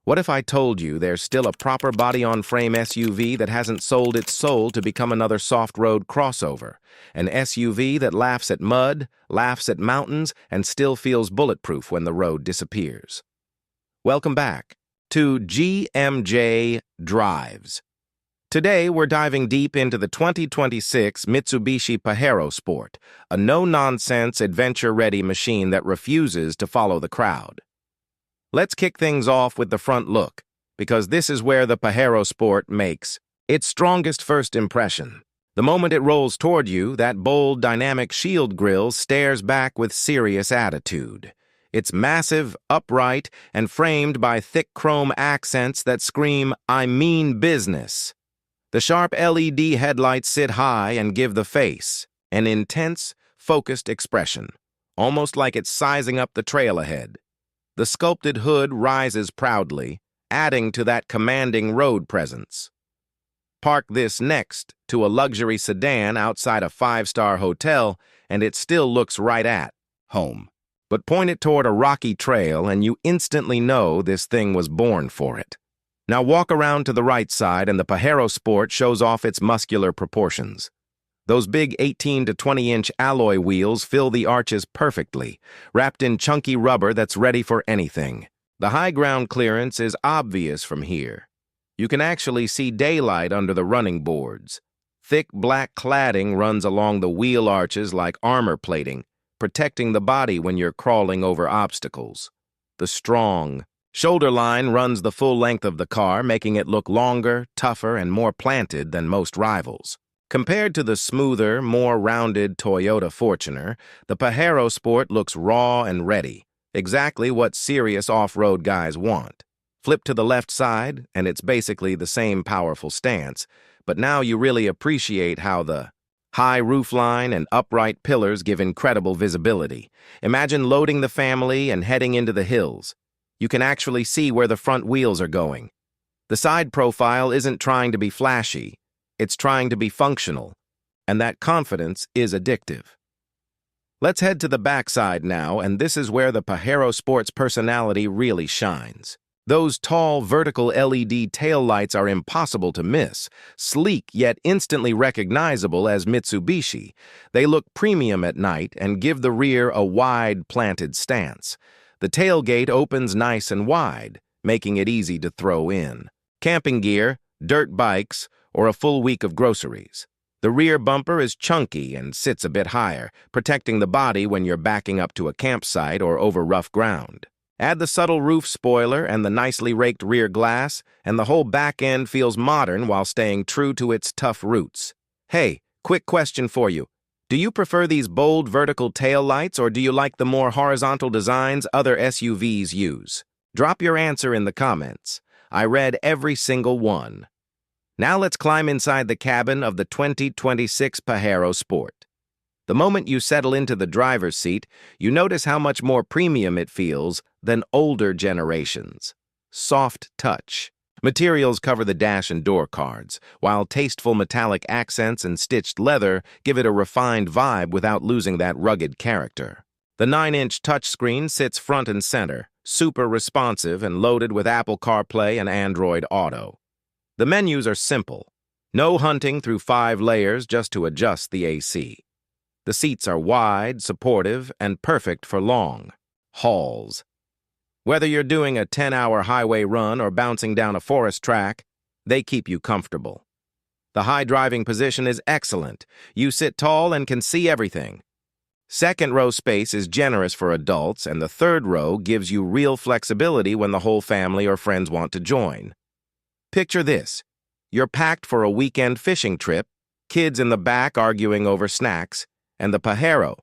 What if I told you there's still a proper body-on-frame SUV that hasn't sold its soul to become another soft-road crossover? An SUV that laughs at mud, laughs at mountains, and still feels bulletproof when the road disappears. Welcome back to GMJ Drives. Today, we're diving deep into the 2026 Mitsubishi Pajero Sport, a no-nonsense, adventure-ready machine that refuses to follow the crowd. Let's kick things off with the front look, because this is where the Pajero Sport makes its strongest first impression. The moment it rolls toward you, that bold, dynamic shield grille stares back with serious attitude. It's massive, upright, and framed by thick chrome accents that scream, "I mean business." The sharp LED headlights sit high and give the face an intense, focused expression, almost like it's sizing up the trail ahead. The sculpted hood rises proudly, adding to that commanding road presence. Park this next to a luxury sedan outside a five-star hotel, and it still looks right at home. But point it toward a rocky trail, and you instantly know this thing was born for it. Now walk around to the right side, and the Pajero Sport shows off its muscular proportions. Those big 18 to 20-inch alloy wheels fill the arches perfectly, wrapped in chunky rubber that's ready for anything. The high ground clearance is obvious from here. You can actually see daylight under the running boards. Thick black cladding runs along the wheel arches like armor plating, protecting the body when you're crawling over obstacles. The strong shoulder line runs the full length of the car, making it look longer, tougher, and more planted than most rivals. Compared to the smoother, more rounded Toyota Fortuner, the Pajero Sport looks raw and ready, exactly what serious off-road guys want. Flip to the left side, and it's basically the same powerful stance, but now you really appreciate how the high roofline and upright pillars give incredible visibility. Imagine loading the family and heading into the hills. You can actually see where the front wheels are going. The side profile isn't trying to be flashy. It's trying to be functional, and that confidence is addictive. Let's head to the backside now, and this is where the Pajero Sport's personality really shines. Those tall, vertical LED taillights are impossible to miss, sleek yet instantly recognizable as Mitsubishi. They look premium at night and give the rear a wide, planted stance. The tailgate opens nice and wide, making it easy to throw in camping gear, dirt bikes, or a full week of groceries. The rear bumper is chunky and sits a bit higher, protecting the body when you're backing up to a campsite or over rough ground. Add the subtle roof spoiler and the nicely raked rear glass, and the whole back end feels modern while staying true to its tough roots. Hey, quick question for you. Do you prefer these bold vertical tail lights, or do you like the more horizontal designs other SUVs use? Drop your answer in the comments. I read every single one. Now let's climb inside the cabin of the 2026 Pajero Sport. The moment you settle into the driver's seat, you notice how much more premium it feels than older generations. Soft touch. Materials cover the dash and door cards, while tasteful metallic accents and stitched leather give it a refined vibe without losing that rugged character. The 9-inch touchscreen sits front and center, super responsive and loaded with Apple CarPlay and Android Auto. The menus are simple. No hunting through 5 layers just to adjust the AC. The seats are wide, supportive, and perfect for long hauls. Whether you're doing a 10-hour highway run or bouncing down a forest track, they keep you comfortable. The high driving position is excellent. You sit tall and can see everything. Second row space is generous for adults, and the third row gives you real flexibility when the whole family or friends want to join. Picture this. You're packed for a weekend fishing trip, kids in the back arguing over snacks, and the Pajero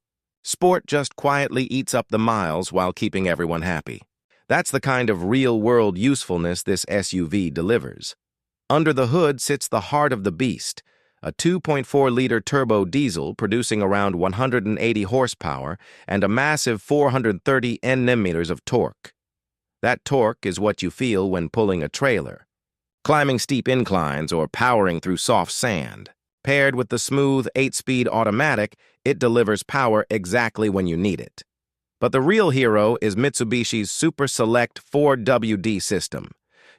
Sport just quietly eats up the miles while keeping everyone happy. That's the kind of real-world usefulness this SUV delivers. Under the hood sits the heart of the beast, a 2.4-liter turbo diesel producing around 180 horsepower and a massive 430 Nm of torque. That torque is what you feel when pulling a trailer, climbing steep inclines, or powering through soft sand. Paired with the smooth 8-speed automatic, it delivers power exactly when you need it. But the real hero is Mitsubishi's Super Select 4WD system.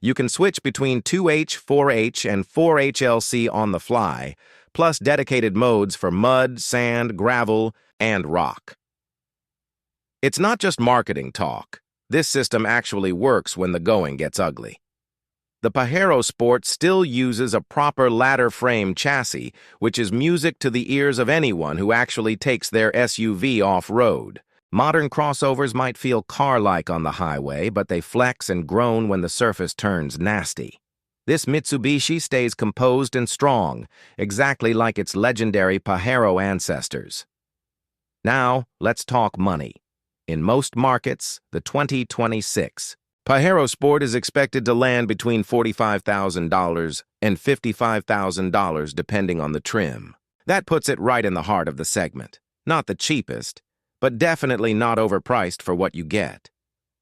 You can switch between 2H, 4H, and 4HLC on the fly, plus dedicated modes for mud, sand, gravel, and rock. It's not just marketing talk. This system actually works when the going gets ugly. The Pajero Sport still uses a proper ladder frame chassis, which is music to the ears of anyone who actually takes their SUV off-road. Modern crossovers might feel car-like on the highway, but they flex and groan when the surface turns nasty. This Mitsubishi stays composed and strong, exactly like its legendary Pajero ancestors. Now, let's talk money. In most markets, the 2026 Pajero Sport is expected to land between $45,000 and $55,000 depending on the trim. That puts it right in the heart of the segment. Not the cheapest, but definitely not overpriced for what you get.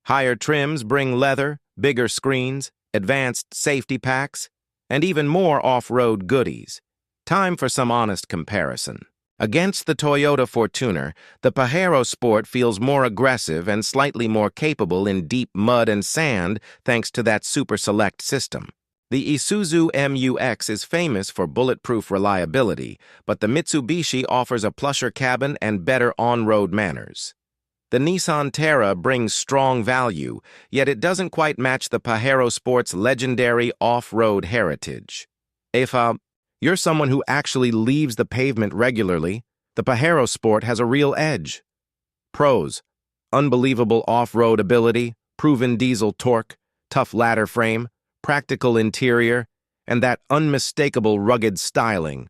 Higher trims bring leather, bigger screens, advanced safety packs, and even more off-road goodies. Time for some honest comparison. Against the Toyota Fortuner, the Pajero Sport feels more aggressive and slightly more capable in deep mud and sand thanks to that Super Select system. The Isuzu MU-X is famous for bulletproof reliability, but the Mitsubishi offers a plusher cabin and better on-road manners. The Nissan Terra brings strong value, yet it doesn't quite match the Pajero Sport's legendary off-road heritage. If you're someone who actually leaves the pavement regularly, the Pajero Sport has a real edge. Pros: unbelievable off-road ability, proven diesel torque, tough ladder frame, practical interior, and that unmistakable rugged styling.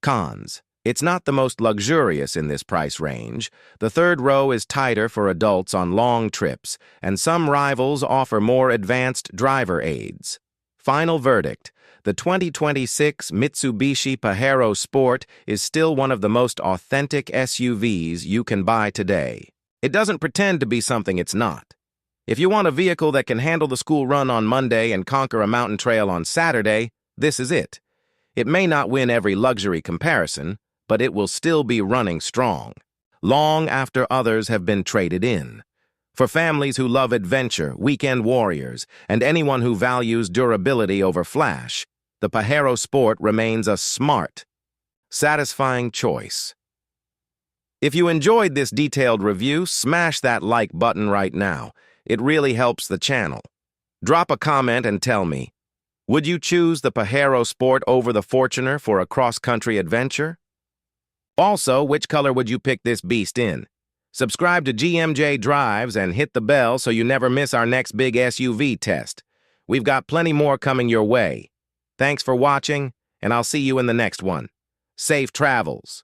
Cons: it's not the most luxurious in this price range. The third row is tighter for adults on long trips, and some rivals offer more advanced driver aids. Final verdict: the 2026 Mitsubishi Pajero Sport is still one of the most authentic SUVs you can buy today. It doesn't pretend to be something it's not. If you want a vehicle that can handle the school run on Monday and conquer a mountain trail on Saturday, this is it. It may not win every luxury comparison, but it will still be running strong, long after others have been traded in. For families who love adventure, weekend warriors, and anyone who values durability over flash, the Pajero Sport remains a smart, satisfying choice. If you enjoyed this detailed review, smash that like button right now. It really helps the channel. Drop a comment and tell me, would you choose the Pajero Sport over the Fortuner for a cross-country adventure? Also, which color would you pick this beast in? Subscribe to GMJ Drives and hit the bell so you never miss our next big SUV test. We've got plenty more coming your way. Thanks for watching, and I'll see you in the next one. Safe travels.